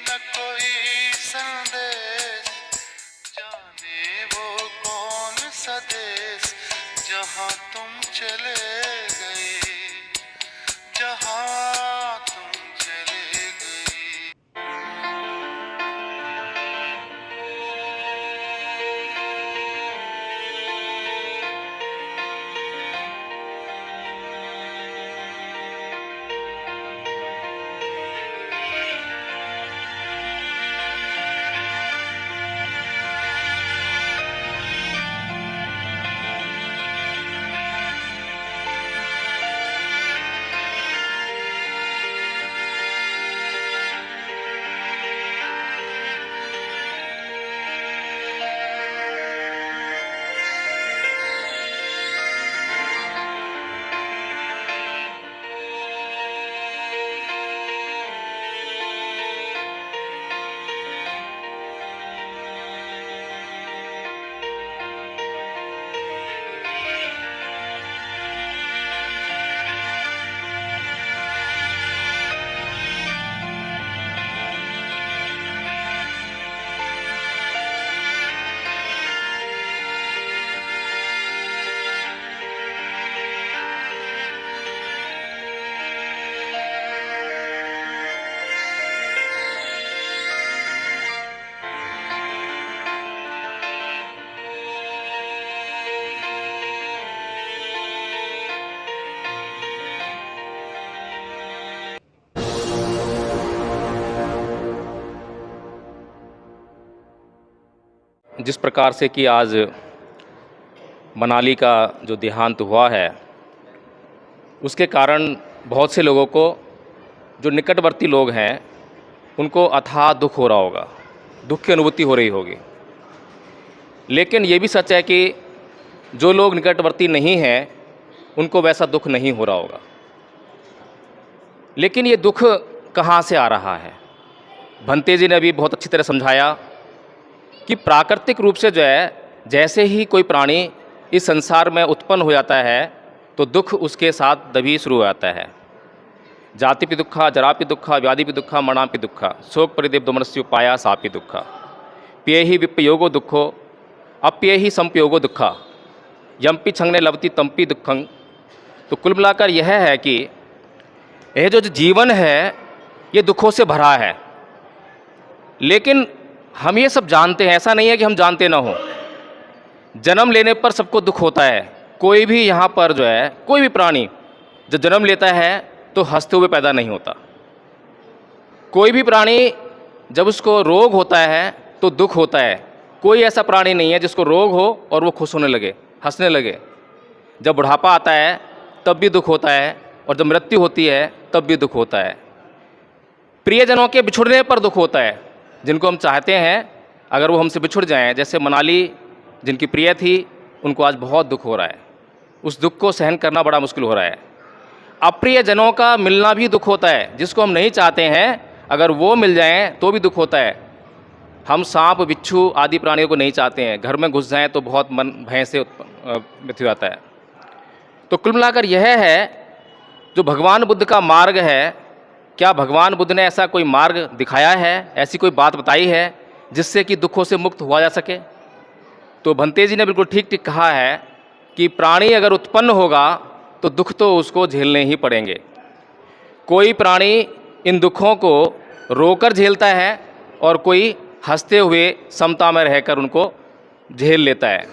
न कोई संदेश, जाने वो कौन सा देश जहाँ तुम चले गए, जहाँ तुम चले गए। जिस प्रकार से कि आज मनाली का जो देहांत हुआ है, उसके कारण बहुत से लोगों को, जो निकटवर्ती लोग हैं, उनको अथाह दुख हो रहा होगा, दुख की अनुभूति हो रही होगी। लेकिन ये भी सच है कि जो लोग निकटवर्ती नहीं हैं, उनको वैसा दुख नहीं हो रहा होगा। लेकिन ये दुख कहाँ से आ रहा है? भंते जी ने अभी बहुत अच्छी तरह समझाया कि प्राकृतिक रूप से जो है, जैसे ही कोई प्राणी इस संसार में उत्पन्न हो जाता है तो दुख उसके साथ तभी शुरू हो जाता है। जातिपि दुखा, जरापि दुखा, व्याधिपि दुखा, मरणापि दुखा, शोक परिदेव दोमनस्य उपाया सापि दुखा, प्येहि विपयोगो दुखो अप्येहि संपयोगो दुखा, यम्पि छंगने लवति तम्पि दुखं। तो कुल मिलाकर यह है कि यह जो जीवन है ये दुखों से भरा है। लेकिन हम ये सब जानते हैं, ऐसा नहीं है कि हम जानते ना हो। जन्म लेने पर सबको दुख होता है। कोई भी यहाँ पर जो है, कोई भी प्राणी जब जन्म लेता है तो हंसते हुए पैदा नहीं होता। कोई भी प्राणी जब उसको रोग होता है तो दुख होता है। कोई ऐसा प्राणी नहीं है जिसको रोग हो और वो खुश होने लगे, हंसने लगे। जब बुढ़ापा आता है तब भी दुख होता है, और जब मृत्यु होती है तब भी दुख होता है। प्रियजनों के बिछुड़ने पर दुख होता है। जिनको हम चाहते हैं, अगर वो हमसे बिछुड़ जाएं, जैसे मनाली जिनकी प्रिय थी, उनको आज बहुत दुख हो रहा है। उस दुख को सहन करना बड़ा मुश्किल हो रहा है। अप्रिय जनों का मिलना भी दुख होता है। जिसको हम नहीं चाहते हैं, अगर वो मिल जाएं तो भी दुख होता है। हम सांप, बिच्छू आदि प्राणियों को नहीं चाहते हैं, घर में घुस जाएं तो बहुत मन भय से मृत्यु जाता है। तो कुल मिलाकर यह है जो भगवान बुद्ध का मार्ग है। क्या भगवान बुद्ध ने ऐसा कोई मार्ग दिखाया है, ऐसी कोई बात बताई है जिससे कि दुखों से मुक्त हुआ जा सके? तो भंते जी ने बिल्कुल ठीक ठीक कहा है कि प्राणी अगर उत्पन्न होगा तो दुख तो उसको झेलने ही पड़ेंगे। कोई प्राणी इन दुखों को रोकर झेलता है और कोई हंसते हुए समता में रहकर उनको झेल लेता है।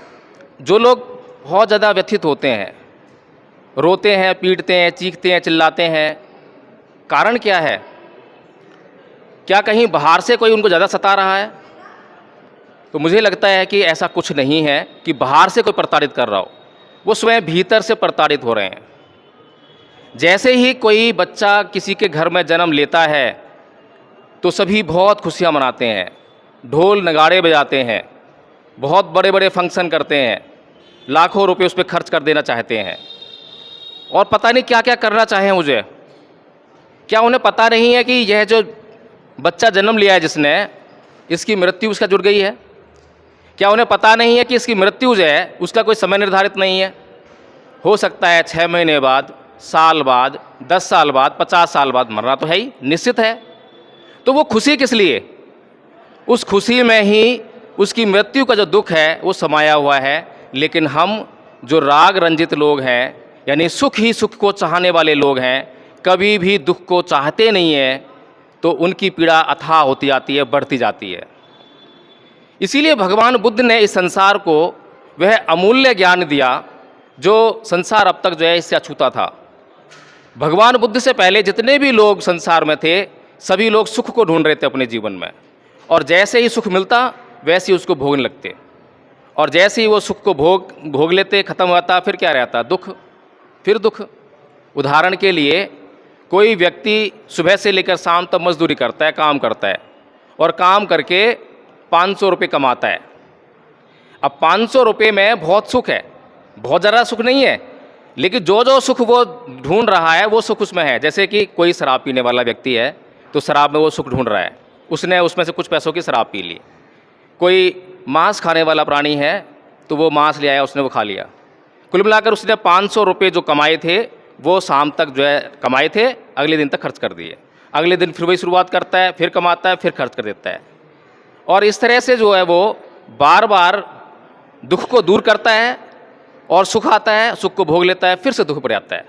जो लोग बहुत ज़्यादा व्यथित होते हैं, रोते हैं, पीटते हैं, चीखते हैं, चिल्लाते हैं, कारण क्या है? क्या कहीं बाहर से कोई उनको ज़्यादा सता रहा है? तो मुझे लगता है कि ऐसा कुछ नहीं है कि बाहर से कोई प्रताड़ित कर रहा हो, वो स्वयं भीतर से प्रताड़ित हो रहे हैं। जैसे ही कोई बच्चा किसी के घर में जन्म लेता है तो सभी बहुत खुशियाँ मनाते हैं, ढोल नगाड़े बजाते हैं, बहुत बड़े बड़े फंक्शन करते हैं, लाखों रुपए उस पर खर्च कर देना चाहते हैं, और पता नहीं क्या क्या करना चाहें मुझे। क्या उन्हें पता नहीं है कि यह जो बच्चा जन्म लिया है जिसने, इसकी मृत्यु उसका जुड़ गई है? क्या उन्हें पता नहीं है कि इसकी मृत्यु जो है उसका कोई समय निर्धारित नहीं है? हो सकता है 6 महीने बाद, साल बाद, 10 साल बाद, 50 साल बाद मरना तो है ही, निश्चित है। तो वो खुशी किस लिए? उस खुशी में ही उसकी मृत्यु का जो दुख है वो समाया हुआ है। लेकिन हम जो राग रंजित लोग हैं, यानी सुख ही सुख को चाहने वाले लोग हैं, कभी भी दुख को चाहते नहीं हैं, तो उनकी पीड़ा अथाह होती जाती है, बढ़ती जाती है। इसीलिए भगवान बुद्ध ने इस संसार को वह अमूल्य ज्ञान दिया जो संसार अब तक जो है इससे अछूता था। भगवान बुद्ध से पहले जितने भी लोग संसार में थे, सभी लोग सुख को ढूंढ रहे थे अपने जीवन में, और जैसे ही सुख मिलता वैसे ही उसको भोगने लगते, और जैसे ही वो सुख को भोग लेते, खत्म होता, फिर क्या रहता? दुख, फिर दुख। उदाहरण के लिए कोई व्यक्ति सुबह से लेकर शाम तक मजदूरी करता है, काम करता है, और काम करके 500 रुपये कमाता है। अब 500 रुपये में बहुत सुख है, बहुत ज़्यादा सुख नहीं है, लेकिन जो जो सुख वो ढूंढ रहा है वो सुख उसमें है। जैसे कि कोई शराब पीने वाला व्यक्ति है तो शराब में वो सुख ढूंढ रहा है, उसने उसमें से कुछ पैसों की शराब पी ली। कोई मांस खाने वाला प्राणी है तो वो मांस ले आया, उसने वो खा लिया। कुल मिलाकर उसने 500 रुपये जो कमाए थे वो शाम तक जो है कमाए थे, अगले दिन तक खर्च कर दिए। अगले दिन फिर वही शुरुआत करता है, फिर कमाता है, फिर खर्च कर देता है, और इस तरह से जो है वो बार बार दुख को दूर करता है, और सुख आता है, सुख को भोग लेता है, फिर से दुख पर आता है।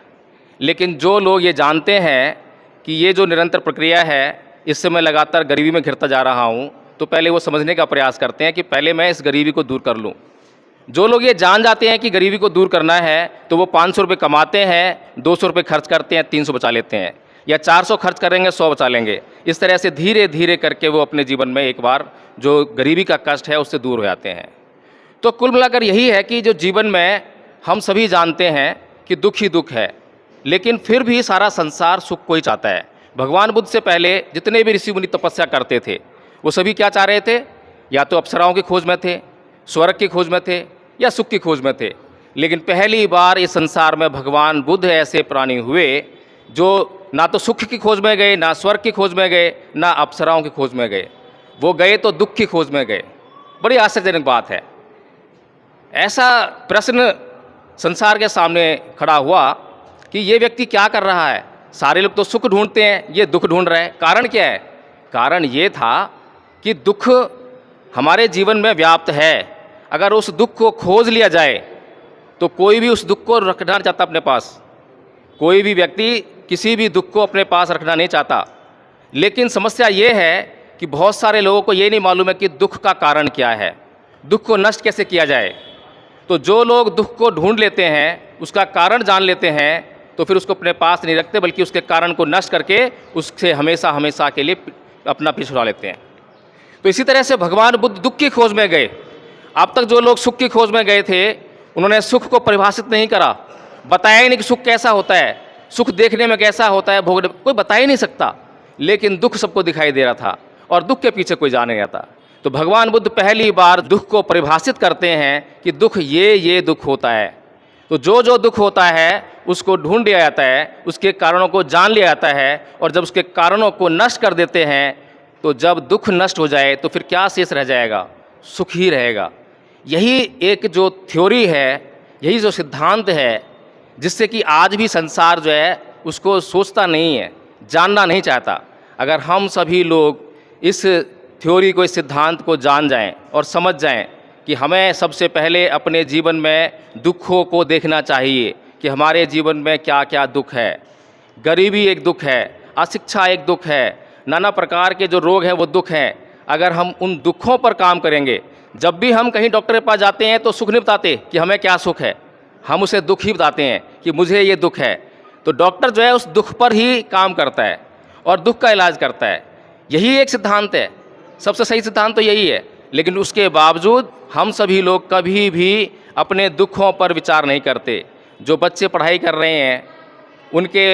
लेकिन जो लोग ये जानते हैं कि ये जो निरंतर प्रक्रिया है, इससे मैं लगातार गरीबी में घिरता जा रहा हूँ, तो पहले वो समझने का प्रयास करते हैं कि पहले मैं इस गरीबी को दूर कर लूँ। जो लोग ये जान जाते हैं कि गरीबी को दूर करना है, तो वो 500 रुपये कमाते हैं, 200 रुपये खर्च करते हैं, 300 बचा लेते हैं, या 400 खर्च करेंगे, 100 बचा लेंगे। इस तरह से धीरे धीरे करके वो अपने जीवन में एक बार जो गरीबी का कष्ट है उससे दूर हो जाते हैं। तो कुल मिलाकर यही है कि जो जीवन में हम सभी जानते हैं कि दुख ही दुख है, लेकिन फिर भी सारा संसार सुख को ही चाहता है। भगवान बुद्ध से पहले जितने भी ऋषि मुनि तपस्या करते थे, वो सभी क्या चाह रहे थे? या तो अप्सराओं की खोज में थे, स्वर्ग की खोज में थे, या सुख की खोज में थे। लेकिन पहली बार इस संसार में भगवान बुद्ध ऐसे प्राणी हुए जो ना तो सुख की खोज में गए, ना स्वर्ग की खोज में गए, ना अप्सराओं की खोज में गए, वो गए तो दुख की खोज में गए। बड़ी आश्चर्यजनक बात है। ऐसा प्रश्न संसार के सामने खड़ा हुआ कि ये व्यक्ति क्या कर रहा है? सारे लोग तो सुख ढूंढते हैं, ये दुख ढूंढ रहा है। कारण क्या है? कारण ये था कि दुख हमारे जीवन में व्याप्त है। अगर उस दुख को खोज लिया जाए तो कोई भी उस दुख को रखना नहीं चाहता अपने पास, कोई भी व्यक्ति किसी भी दुख को अपने पास रखना नहीं चाहता। लेकिन समस्या ये है कि बहुत सारे लोगों को ये नहीं मालूम है कि दुख का कारण क्या है, दुख को नष्ट कैसे किया जाए। तो जो लोग दुख को ढूंढ लेते हैं, उसका कारण जान लेते हैं, तो फिर उसको अपने पास नहीं रखते, बल्कि उसके कारण को नष्ट करके उससे हमेशा हमेशा के लिए अपना पीछे छुड़ा लेते हैं। तो इसी तरह से भगवान बुद्ध दुख की खोज में गए। अब तक जो लोग सुख की खोज में गए थे, उन्होंने सुख को परिभाषित नहीं करा, बताया ही नहीं कि सुख कैसा होता है, सुख देखने में कैसा होता है, भोगने कोई बता ही नहीं सकता। लेकिन दुख सबको दिखाई दे रहा था, और दुख के पीछे कोई जाने गया था। तो भगवान बुद्ध पहली बार दुख को परिभाषित करते हैं कि दुख ये दुख होता है। तो जो दुख होता है उसको ढूंढ लिया जाता है, उसके कारणों को जान लिया जाता है, और जब उसके कारणों को नष्ट कर देते हैं, तो जब दुख नष्ट हो जाए तो फिर क्या शेष रह जाएगा? सुख ही रहेगा। यही एक जो थ्योरी है, यही जो सिद्धांत है, जिससे कि आज भी संसार जो है उसको सोचता नहीं है, जानना नहीं चाहता। अगर हम सभी लोग इस थ्योरी को, इस सिद्धांत को जान जाएं और समझ जाएं कि हमें सबसे पहले अपने जीवन में दुखों को देखना चाहिए कि हमारे जीवन में क्या क्या दुख है। गरीबी एक दुख है, अशिक्षा एक दुख है, नाना प्रकार के जो रोग हैं वो दुख हैं। अगर हम उन दुखों पर काम करेंगे, जब भी हम कहीं डॉक्टर के पास जाते हैं तो सुख नहीं बताते कि हमें क्या सुख है, हम उसे दुख ही बताते हैं कि मुझे ये दुख है। तो डॉक्टर जो है उस दुख पर ही काम करता है और दुख का इलाज करता है। यही एक सिद्धांत है, सबसे सही सिद्धांत तो यही है। लेकिन उसके बावजूद हम सभी लोग कभी भी अपने दुखों पर विचार नहीं करते। जो बच्चे पढ़ाई कर रहे हैं, उनके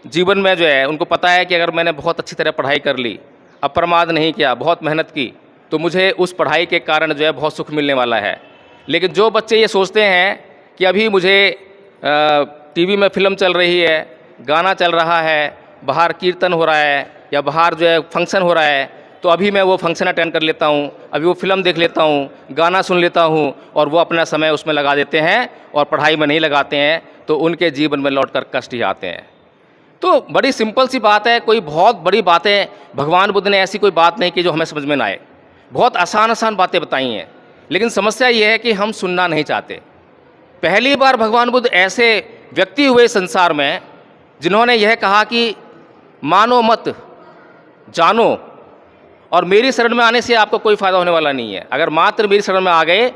जीवन में जो है उनको पता है कि अगर मैंने बहुत अच्छी तरह पढ़ाई कर ली, अप्रमाद नहीं किया, बहुत मेहनत की, तो मुझे उस पढ़ाई के कारण जो है बहुत सुख मिलने वाला है। लेकिन जो बच्चे ये सोचते हैं कि अभी मुझे टीवी में फिल्म चल रही है, गाना चल रहा है, बाहर कीर्तन हो रहा है, या बाहर जो है फंक्शन हो रहा है, तो अभी मैं वो फंक्शन अटेंड कर लेता हूँ, अभी वो फिल्म देख लेता हूँ, गाना सुन लेता हूँ, और वो अपना समय उसमें लगा देते हैं और पढ़ाई में नहीं लगाते हैं, तो उनके जीवन में लौटकर कष्ट ही आते हैं। तो बड़ी सिंपल सी बात है, कोई बहुत बड़ी बातें भगवान बुद्ध ने ऐसी कोई बात नहीं की जो हमें समझ में ना आए। बहुत आसान आसान बातें बताई हैं, लेकिन समस्या ये है कि हम सुनना नहीं चाहते। पहली बार भगवान बुद्ध ऐसे व्यक्ति हुए संसार में जिन्होंने यह कहा कि मानो मत, जानो, और मेरी शरण में आने से आपको कोई फ़ायदा होने वाला नहीं है। अगर मात्र मेरी शरण में आ गए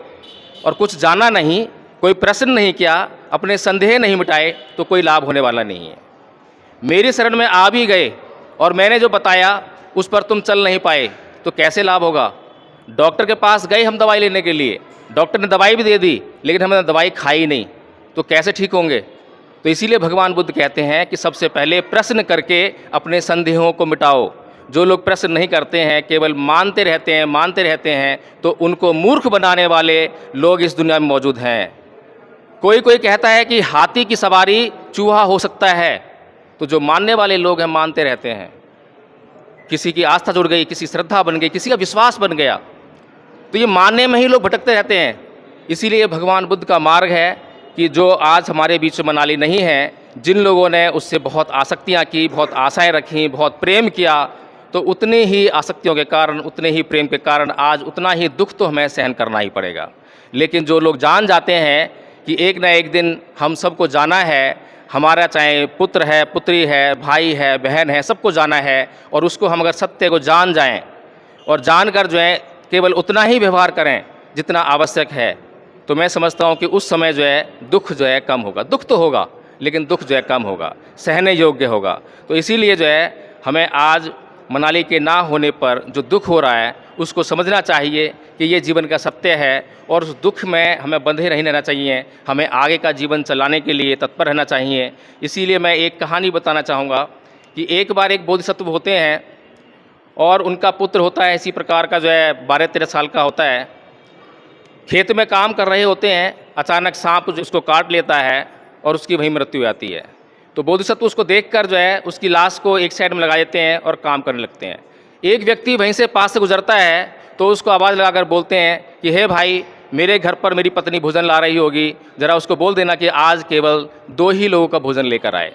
और कुछ जाना नहीं, कोई प्रश्न नहीं किया, अपने संदेह नहीं मिटाए, तो कोई लाभ होने वाला नहीं है। मेरी शरण में आ भी गए और मैंने जो बताया उस पर तुम चल नहीं पाए, तो कैसे लाभ होगा? डॉक्टर के पास गए हम दवाई लेने के लिए, डॉक्टर ने दवाई भी दे दी, लेकिन हमने दवाई खाई नहीं, तो कैसे ठीक होंगे? तो इसीलिए भगवान बुद्ध कहते हैं कि सबसे पहले प्रश्न करके अपने संदेहों को मिटाओ। जो लोग प्रश्न नहीं करते हैं, केवल मानते रहते हैं, तो उनको मूर्ख बनाने वाले लोग इस दुनिया में मौजूद हैं। कोई कोई कहता है कि हाथी की सवारी चूहा हो सकता है, तो जो मानने वाले लोग हैं मानते रहते हैं। किसी की आस्था जुड़ गई, किसी श्रद्धा बन गई, किसी का विश्वास बन गया, तो ये मानने में ही लोग भटकते रहते हैं। इसीलिए भगवान बुद्ध का मार्ग है कि जो आज हमारे बीच में मनाली नहीं है, जिन लोगों ने उससे बहुत आसक्तियाँ की, बहुत आशाएं रखी, बहुत प्रेम किया, तो उतनी ही आसक्तियों के कारण, उतने ही प्रेम के कारण आज उतना ही दुख तो हमें सहन करना ही पड़ेगा। लेकिन जो लोग जान जाते हैं कि एक ना एक दिन हम सबको जाना है, हमारा चाहे पुत्र है, पुत्री है, भाई है, बहन है, सबको जाना है, और उसको हम अगर सत्य को जान जाएं और जानकर जो है केवल उतना ही व्यवहार करें जितना आवश्यक है, तो मैं समझता हूँ कि उस समय जो है दुख जो है कम होगा। दुख तो होगा, लेकिन दुख जो है कम होगा, सहने योग्य होगा। तो इसीलिए जो है हमें आज मनाली के ना होने पर जो दुख हो रहा है उसको समझना चाहिए कि ये जीवन का सत्य है, और उस दुख में हमें बंधे नहीं रहना चाहिए। हमें आगे का जीवन चलाने के लिए तत्पर रहना चाहिए। इसीलिए मैं एक कहानी बताना चाहूँगा कि एक बार एक बोधिसत्व होते हैं और उनका पुत्र होता है इसी प्रकार का, जो है 12-13 साल का होता है। खेत में काम कर रहे होते हैं, अचानक सांप उसको काट लेता है और उसकी वहीं मृत्यु हो जाती है। तो बोधिसत्व उसको देखकर जो है उसकी लाश को एक साइड में लगा देते हैं और काम करने लगते हैं। एक व्यक्ति वहीं से पास से गुजरता है तो उसको आवाज़ लगाकर बोलते हैं कि हे भाई, मेरे घर पर मेरी पत्नी भोजन ला रही होगी, ज़रा उसको बोल देना कि आज केवल 2 ही लोगों का भोजन लेकर आए।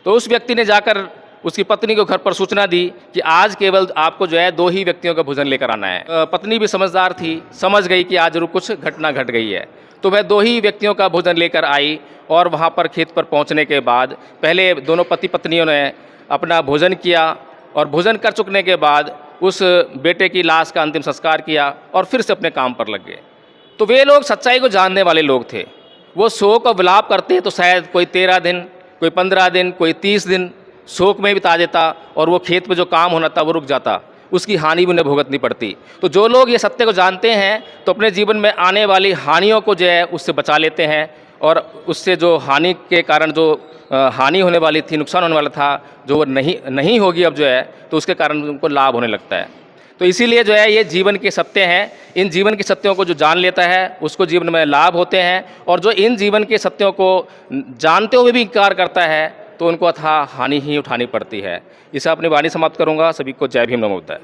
तो उस व्यक्ति ने जाकर उसकी पत्नी को घर पर सूचना दी कि आज केवल आपको जो है 2 ही व्यक्तियों का भोजन लेकर आना है। पत्नी भी समझदार थी, समझ गई कि आज जरूर कुछ घटना घट गई है, तो वह 2 ही व्यक्तियों का भोजन लेकर आई। और वहाँ पर खेत पर पहुँचने के बाद पहले दोनों पति पत्नियों ने अपना भोजन किया, और भोजन कर चुकने के बाद उस बेटे की लाश का अंतिम संस्कार किया और फिर से अपने काम पर लग गए। तो वे लोग सच्चाई को जानने वाले लोग थे। वो शोक और विलाप करते तो शायद कोई 13 दिन, कोई 15 दिन, कोई 30 दिन शोक में बिता देता, और वो खेत में जो काम होना था वो रुक जाता, उसकी हानि भी उन्हें भुगतनी पड़ती। तो जो लोग ये सत्य को जानते हैं तो अपने जीवन में आने वाली हानियों को जो है उससे बचा लेते हैं, और उससे जो हानि के कारण जो हानि होने वाली थी, नुकसान होने वाला था, जो वो नहीं होगी अब जो है, तो उसके कारण उनको लाभ होने लगता है। तो इसीलिए जो है ये जीवन के सत्य हैं। इन जीवन के सत्यों को जो जान लेता है उसको जीवन में लाभ होते हैं, और जो इन जीवन के सत्यों को जानते हुए भी इनकार करता है तो उनको अथाह हानि ही उठानी पड़ती है। इसे अपनी वाणी समाप्त करूँगा। सभी को जय भीम, नमो बुद्धाय।